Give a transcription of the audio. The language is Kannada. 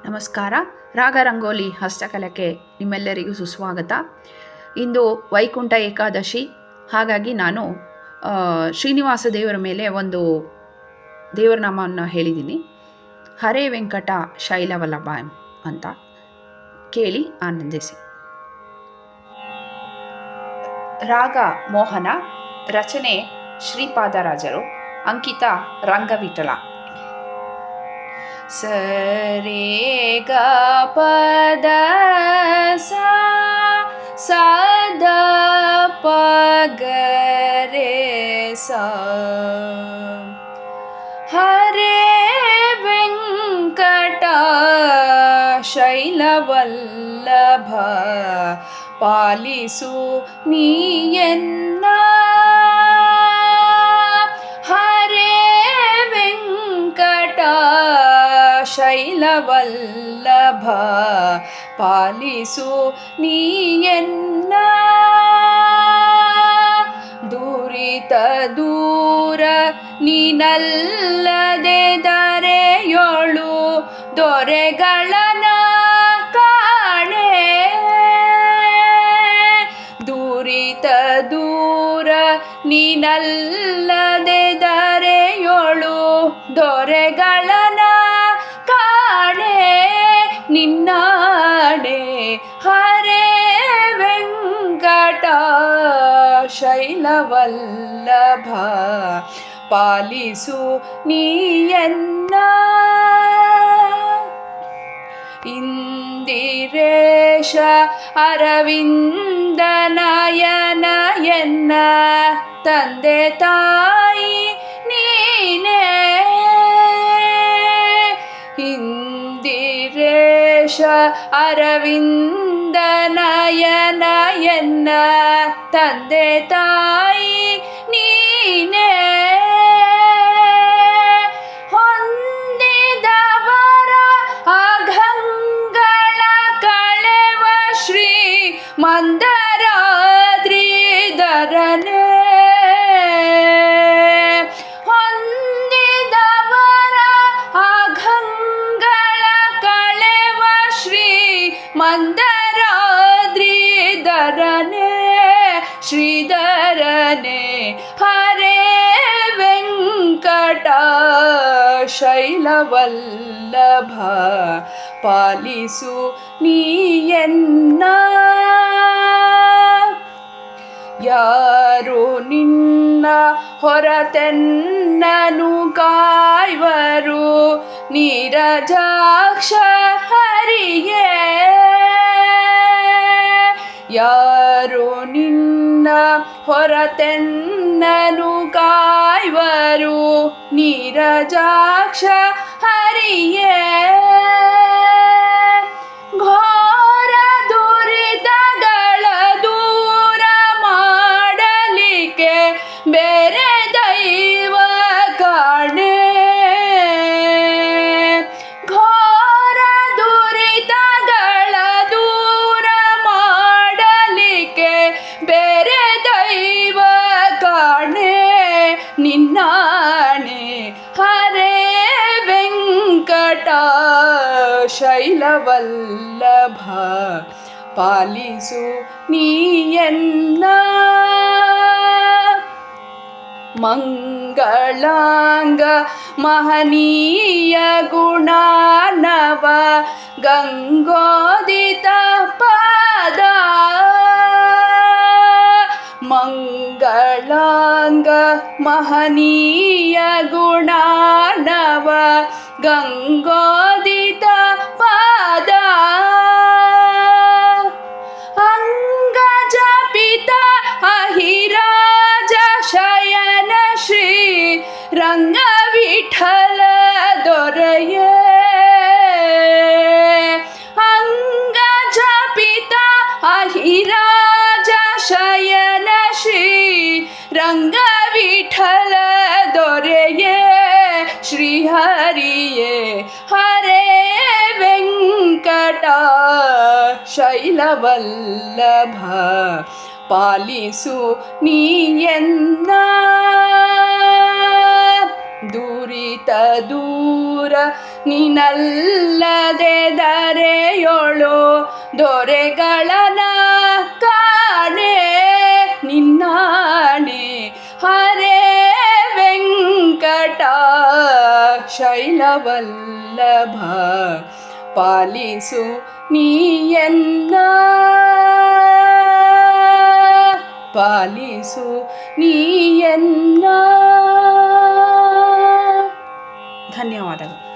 ನಮಸ್ಕಾರ. ರಾಗ ರಂಗೋಲಿ ಹಸ್ತಕಲಕ್ಕೆ ನಿಮ್ಮೆಲ್ಲರಿಗೂ ಸುಸ್ವಾಗತ. ಇಂದು ವೈಕುಂಠ ಏಕಾದಶಿ, ಹಾಗಾಗಿ ನಾನು ಶ್ರೀನಿವಾಸ ದೇವರ ಮೇಲೆ ಒಂದು ದೇವರ ನಾಮವನ್ನು ಹೇಳಿದ್ದೀನಿ. ಹರೇ ವೆಂಕಟ ಶೈಲವಲ್ಲಭ ಅಂತ. ಕೇಳಿ ಆನಂದಿಸಿ. ರಾಗ ಮೋಹನ, ರಚನೆ ಶ್ರೀಪಾದರಾಜರು, ಅಂಕಿತ ರಂಗವಿಠಲ. ಸರೇ ಗ ಪದ ಸದ ಪ ಗ ರೇ ಸ. ಹರೇ ವೆಂಕಟ ಶೈಲವಲ್ಲಭ ಪಾಲಿಸು ನೀಯನ್ನ. ಹರೇ ವೆಂಕಟ ಶೈಲವಲ್ಲಭ ಪಾಲಿಸು ನೀಯನ್ನ. ದುರಿತ ದೂರ ನೀನಲ್ಲದೆ ಧರೆಯೊಳು ದೊರೆಗಳನ ಕಾಣೆ. ದುರಿತ ದೂರ ನೀನಲ್ಲದೆ ಧರೆಯೊಳು ದೊರೆಗಳನ ಕಾಣೆ. ನಿನ್ನಾಡೆ ಹರೇ ವೆಂಕಟ ಶೈಲವಲ್ಲಭ ಪಾಲಿಸು ನೀಯನ್ನ. ಇಂದಿರೇಶ ಅರವಿಂದ ನಯನ ಎನ್ನ ತಂದೆ ತಾಯಿ ನೀನೇ. ಇಂದಿರೇಶ ಅರವಿಂದ ನಯನ ಎನ್ನ ತಂದೆ ತಾಯಿ ನೀನೇ. ಹೊಂದಿದವರ ಅಘಂಗಳ ಕಳೆವ ಶ್ರೀ ಮಂದರಾದ್ರಿಧರನೇ. ಹೊಂದಿದವರ ಅಘಂಗಳ ಕಳೆವ ಶ್ರೀ ಮಂದರಾದ್ರಿಧರನೇ. ಶ್ರೀಧರನೇ ಹರೇ ವೆಂಕಟ ಶೈಲವಲ್ಲಭ ಪಾಲಿಸು ನೀಯನ್ನ. ಯಾರು ನಿನ್ನ ಹೊರತೆನ್ನನು ಕಾಯ್ವರು ನೀರಜಾಕ್ಷ ಹರಿಯೇ. ಯಾರು ನಿನ್ನ ಹೊರತೆನ್ನನು ಕಾಯ್ವರು ನೀರಜಾಕ್ಷ ಹರಿಯೇ. ಘೋರ ದುರಿತಗಳ ದೂರ ಮಾಡಲಿಕ್ಕೆ ಬೇರೆ ದೈವ ಕಾಣೆ. ಘೋರ ದುರಿತಗಳ ದೂರ ಮಾಡಲಿಕ್ಕೆ ಬೇರೆ ದೈವ ಕಾಣೆ. ನಿನ್ನಾಣೆ ಹರೇ ವೆಂಕಟ ಶೈಲವಲ್ಲಭ ಪಾಲಿಸು ನೀಯನ್ನ. ಮಂಗಳಾಂಗ ಮಹನೀಯ ಗುಣಾನವ ಗಂಗೋದಿತ ಪಾದ. ಮಂಗಳಾಂಗ ಮಹನೀಯ ಗುಣಾನವ ಗಂಗೋದಿತ ಪಾದ. ಅಂಗಜಪಿತ ಅಹಿರಾಜ ಶಯನ ಶ್ರೀ ರಂಗವಿಠಲ ದೊರೆಯೇ. ಅಂಗಜಪಿತ ಅಹಿರಾಜ ಶಯನ ಶ್ರೀ ರಂಗವಿಠಲ ದೊರೆಯೇ. ಶ್ರೀಹರಿಯೇ ಹರೇ ವೆಂಕಟ ಶೈಲವಲ್ಲಭ ಪಾಲಿಸು ನೀಯನ್ನ. ದುರಿತ ದೂರ ನಿನಲ್ಲದೆ ದೊರೆಗಳನ ಕಾಣೆ ನಿನ್ನಾಣೆ ಹರೇ ವೆಂಕಟ ಶೈಲವಲ್ಲಭ ಪಾಲಿಸು ನೀಯನ್ನ ಪಾಲಿಸು ನೀಯನ್ನ. ಧನ್ಯವಾದಗಳು.